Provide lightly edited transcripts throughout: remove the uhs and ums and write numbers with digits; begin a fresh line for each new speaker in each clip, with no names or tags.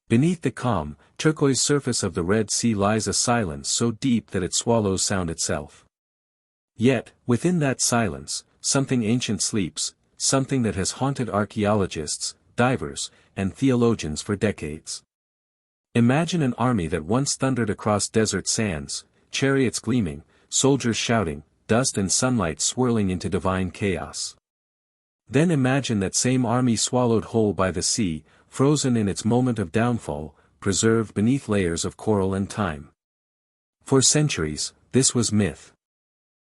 Beneath the calm, turquoise surface of the Red Sea lies a silence so deep that it swallows sound itself. Yet, within that silence, something ancient sleeps, something that has haunted archaeologists, divers, and theologians for decades. Imagine an army that once thundered across desert sands, chariots gleaming, soldiers shouting, dust and sunlight swirling into divine chaos. Then imagine that same army swallowed whole by the sea, frozen in its moment of downfall, preserved beneath layers of coral and time. For centuries, this was myth.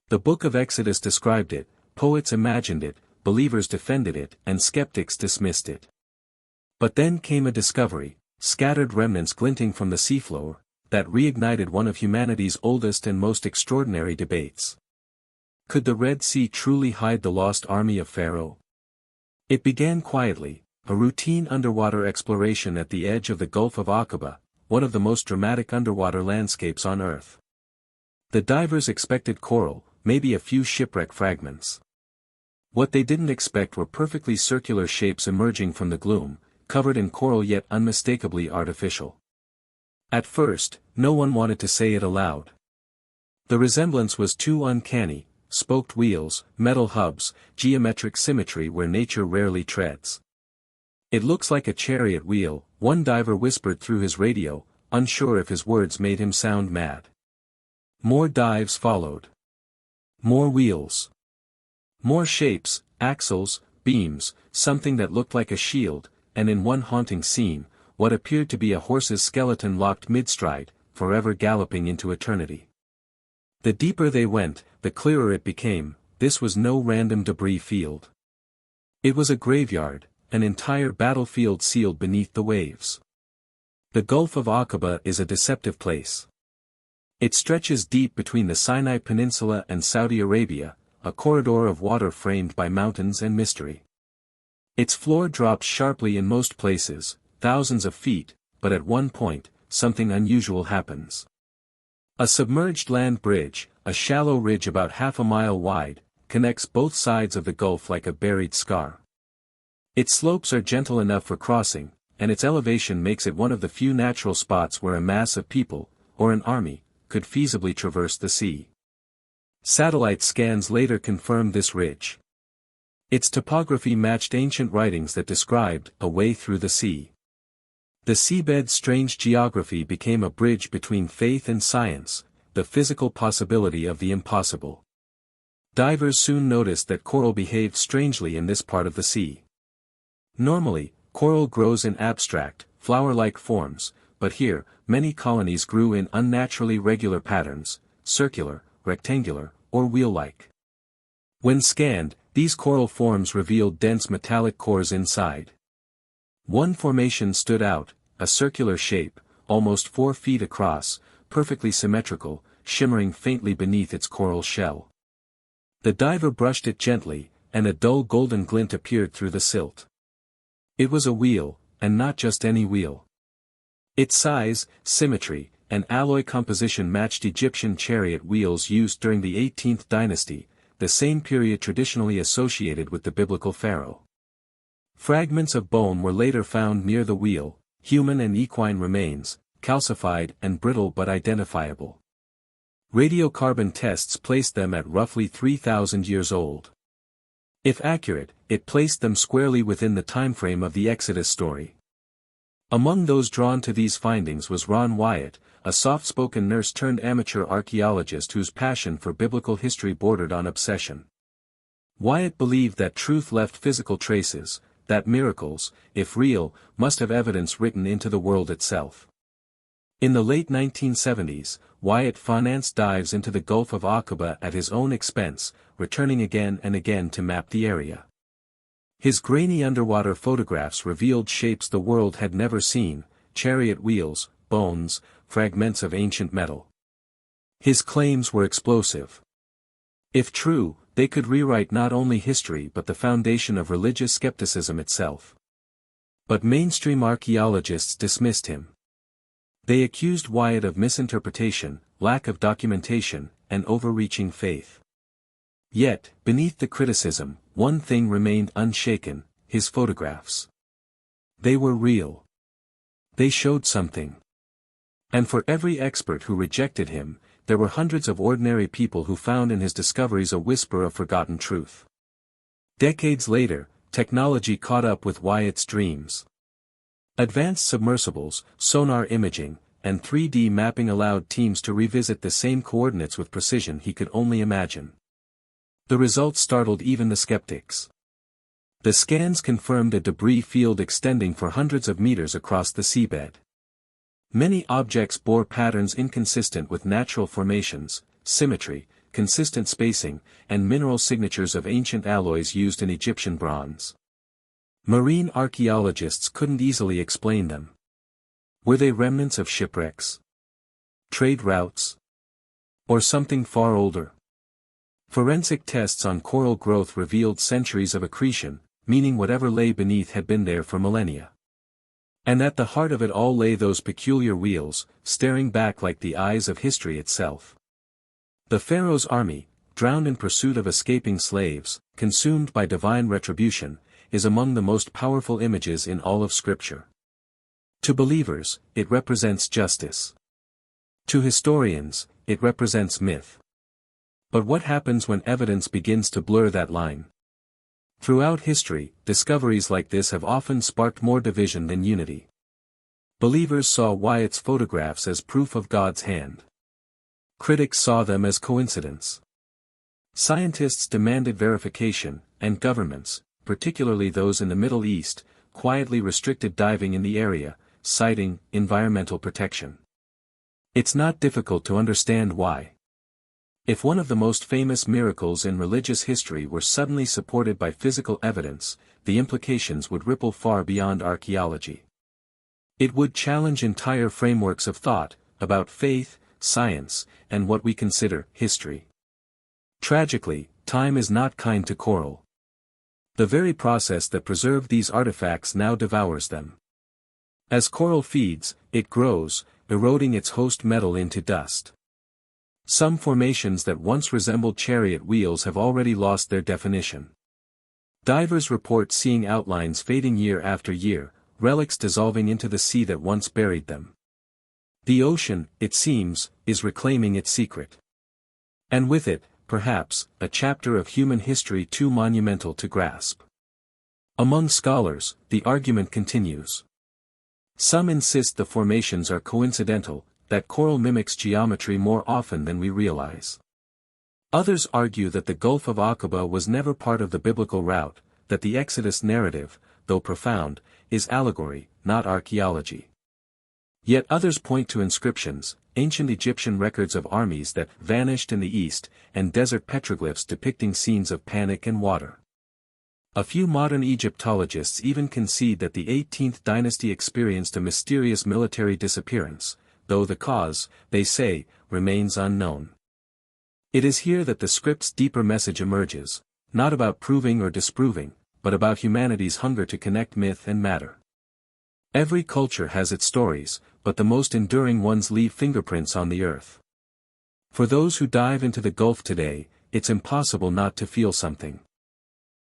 The Book of Exodus described it, poets imagined it, believers defended it, and skeptics dismissed it. But then came a discovery, scattered remnants glinting from the seafloor, that reignited one of humanity's oldest and most extraordinary debates. Could the Red Sea truly hide the lost army of Pharaoh? It began quietly, a routine underwater exploration at the edge of the Gulf of Aqaba, one of the most dramatic underwater landscapes on Earth. The divers expected coral, maybe a few shipwreck fragments. What they didn't expect were perfectly circular shapes emerging from the gloom, covered in coral yet unmistakably artificial. At first, no one wanted to say it aloud. The resemblance was too uncanny: spoked wheels, metal hubs, geometric symmetry where nature rarely treads. "It looks like a chariot wheel," one diver whispered through his radio, unsure if his words made him sound mad. More dives followed. More wheels. More shapes, axles, beams, something that looked like a shield, and in one haunting scene, what appeared to be a horse's skeleton locked mid-stride, forever galloping into eternity. The deeper they went, the clearer it became: this was no random debris field. It was a graveyard, an entire battlefield sealed beneath the waves. The Gulf of Aqaba is a deceptive place. It stretches deep between the Sinai Peninsula and Saudi Arabia, a corridor of water framed by mountains and mystery. Its floor drops sharply in most places, thousands of feet, but at one point, something unusual happens. A submerged land bridge, a shallow ridge about half a mile wide, connects both sides of the gulf like a buried scar. Its slopes are gentle enough for crossing, and its elevation makes it one of the few natural spots where a mass of people, or an army, could feasibly traverse the sea. Satellite scans later confirmed this ridge. Its topography matched ancient writings that described a way through the sea. The seabed's strange geography became a bridge between faith and science, the physical possibility of the impossible. Divers soon noticed that coral behaved strangely in this part of the sea. Normally, coral grows in abstract, flower-like forms, but here, many colonies grew in unnaturally regular patterns, circular, rectangular, or wheel-like. When scanned, these coral forms revealed dense metallic cores inside. One formation stood out, a circular shape, almost 4 feet across, perfectly symmetrical, shimmering faintly beneath its coral shell. The diver brushed it gently, and a dull golden glint appeared through the silt. It was a wheel, and not just any wheel. Its size, symmetry, and alloy composition matched Egyptian chariot wheels used during the 18th dynasty, the same period traditionally associated with the biblical Pharaoh. Fragments of bone were later found near the wheel, human and equine remains, calcified and brittle but identifiable. Radiocarbon tests placed them at roughly 3,000 years old. If accurate, it placed them squarely within the timeframe of the Exodus story. Among those drawn to these findings was Ron Wyatt, a soft-spoken nurse-turned-amateur archaeologist whose passion for biblical history bordered on obsession. Wyatt believed that truth left physical traces, that miracles, if real, must have evidence written into the world itself. In the late 1970s, Wyatt financed dives into the Gulf of Aqaba at his own expense, returning again and again to map the area. His grainy underwater photographs revealed shapes the world had never seen: chariot wheels, bones, fragments of ancient metal. His claims were explosive. If true, they could rewrite not only history but the foundation of religious skepticism itself. But mainstream archaeologists dismissed him. They accused Wyatt of misinterpretation, lack of documentation, and overreaching faith. Yet, beneath the criticism, one thing remained unshaken: his photographs. They were real. They showed something. And for every expert who rejected him, there were hundreds of ordinary people who found in his discoveries a whisper of forgotten truth. Decades later, technology caught up with Wyatt's dreams. Advanced submersibles, sonar imaging, and 3D mapping allowed teams to revisit the same coordinates with precision he could only imagine. The results startled even the skeptics. The scans confirmed a debris field extending for hundreds of meters across the seabed. Many objects bore patterns inconsistent with natural formations, symmetry, consistent spacing, and mineral signatures of ancient alloys used in Egyptian bronze. Marine archaeologists couldn't easily explain them. Were they remnants of shipwrecks? Trade routes? Or something far older? Forensic tests on coral growth revealed centuries of accretion, meaning whatever lay beneath had been there for millennia. And at the heart of it all lay those peculiar wheels, staring back like the eyes of history itself. The Pharaoh's army, drowned in pursuit of escaping slaves, consumed by divine retribution, is among the most powerful images in all of Scripture. To believers, it represents justice. To historians, it represents myth. But what happens when evidence begins to blur that line? Throughout history, discoveries like this have often sparked more division than unity. Believers saw Wyatt's photographs as proof of God's hand. Critics saw them as coincidence. Scientists demanded verification, and governments, particularly those in the Middle East, quietly restricted diving in the area, citing environmental protection. It's not difficult to understand why. If one of the most famous miracles in religious history were suddenly supported by physical evidence, the implications would ripple far beyond archaeology. It would challenge entire frameworks of thought, about faith, science, and what we consider history. Tragically, time is not kind to coral. The very process that preserved these artifacts now devours them. As coral feeds, it grows, eroding its host metal into dust. Some formations that once resembled chariot wheels have already lost their definition. Divers report seeing outlines fading year after year, relics dissolving into the sea that once buried them. The ocean, it seems, is reclaiming its secret. And with it, perhaps, a chapter of human history too monumental to grasp. Among scholars, the argument continues. Some insist the formations are coincidental, that coral mimics geometry more often than we realize. Others argue that the Gulf of Aqaba was never part of the biblical route, that the Exodus narrative, though profound, is allegory, not archaeology. Yet others point to inscriptions, ancient Egyptian records of armies that vanished in the east, and desert petroglyphs depicting scenes of panic and water. A few modern Egyptologists even concede that the 18th dynasty experienced a mysterious military disappearance, though the cause, they say, remains unknown. It is here that the script's deeper message emerges, not about proving or disproving, but about humanity's hunger to connect myth and matter. Every culture has its stories, but the most enduring ones leave fingerprints on the earth. For those who dive into the Gulf today, it's impossible not to feel something.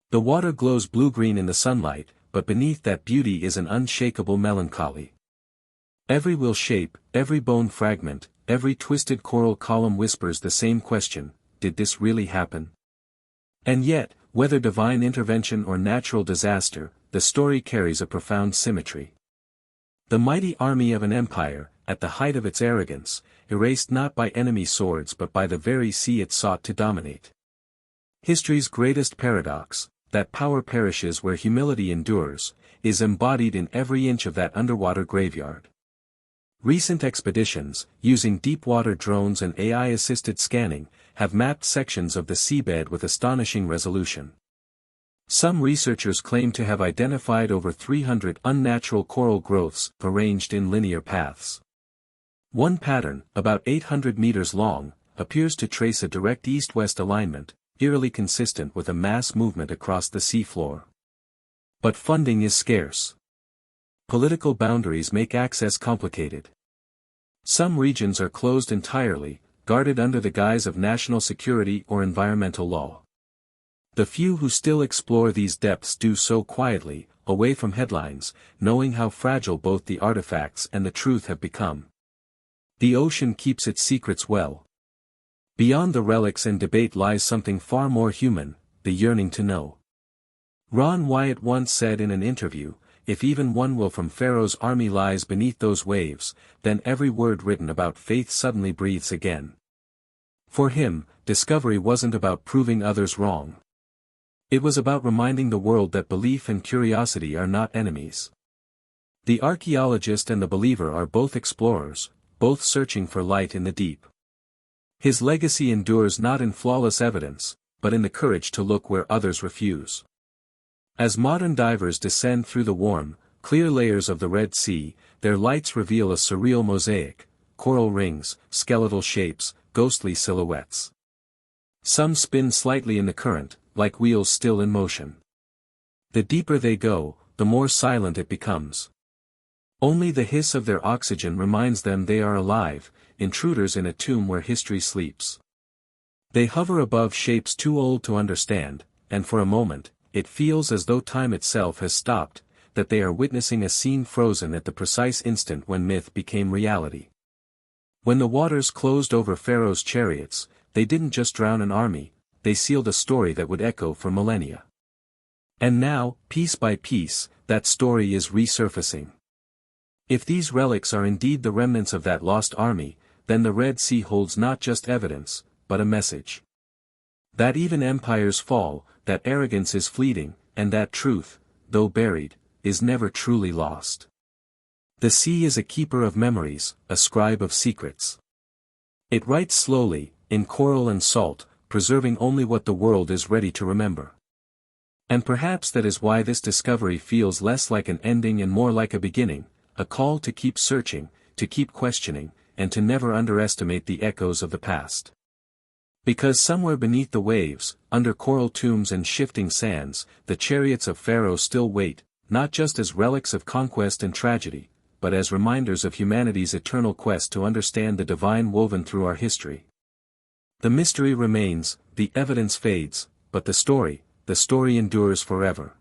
The water glows blue-green in the sunlight, but beneath that beauty is an unshakable melancholy. Every wheel shape, every bone fragment, every twisted coral column whispers the same question: did this really happen? And yet, whether divine intervention or natural disaster, the story carries a profound symmetry. The mighty army of an empire, at the height of its arrogance, erased not by enemy swords but by the very sea it sought to dominate. History's greatest paradox, that power perishes where humility endures, is embodied in every inch of that underwater graveyard. Recent expeditions, using deep-water drones and AI-assisted scanning, have mapped sections of the seabed with astonishing resolution. Some researchers claim to have identified over 300 unnatural coral growths arranged in linear paths. One pattern, about 800 meters long, appears to trace a direct east-west alignment, eerily consistent with a mass movement across the seafloor. But funding is scarce. Political boundaries make access complicated. Some regions are closed entirely, guarded under the guise of national security or environmental law. The few who still explore these depths do so quietly, away from headlines, knowing how fragile both the artifacts and the truth have become. The ocean keeps its secrets well. Beyond the relics and debate lies something far more human, the yearning to know. Ron Wyatt once said in an interview, "If even one will from Pharaoh's army lies beneath those waves, then every word written about faith suddenly breathes again." For him, discovery wasn't about proving others wrong. It was about reminding the world that belief and curiosity are not enemies. The archaeologist and the believer are both explorers, both searching for light in the deep. His legacy endures not in flawless evidence, but in the courage to look where others refuse. As modern divers descend through the warm, clear layers of the Red Sea, their lights reveal a surreal mosaic: coral rings, skeletal shapes, ghostly silhouettes. Some spin slightly in the current, like wheels still in motion. The deeper they go, the more silent it becomes. Only the hiss of their oxygen reminds them they are alive, intruders in a tomb where history sleeps. They hover above shapes too old to understand, and for a moment, it feels as though time itself has stopped, that they are witnessing a scene frozen at the precise instant when myth became reality. When the waters closed over Pharaoh's chariots, they didn't just drown an army, they sealed a story that would echo for millennia. And now, piece by piece, that story is resurfacing. If these relics are indeed the remnants of that lost army, then the Red Sea holds not just evidence, but a message. That even empires fall, that arrogance is fleeting, and that truth, though buried, is never truly lost. The sea is a keeper of memories, a scribe of secrets. It writes slowly, in coral and salt, preserving only what the world is ready to remember. And perhaps that is why this discovery feels less like an ending and more like a beginning, a call to keep searching, to keep questioning, and to never underestimate the echoes of the past. Because somewhere beneath the waves, under coral tombs and shifting sands, the chariots of Pharaoh still wait, not just as relics of conquest and tragedy, but as reminders of humanity's eternal quest to understand the divine woven through our history. The mystery remains, the evidence fades, but the story endures forever.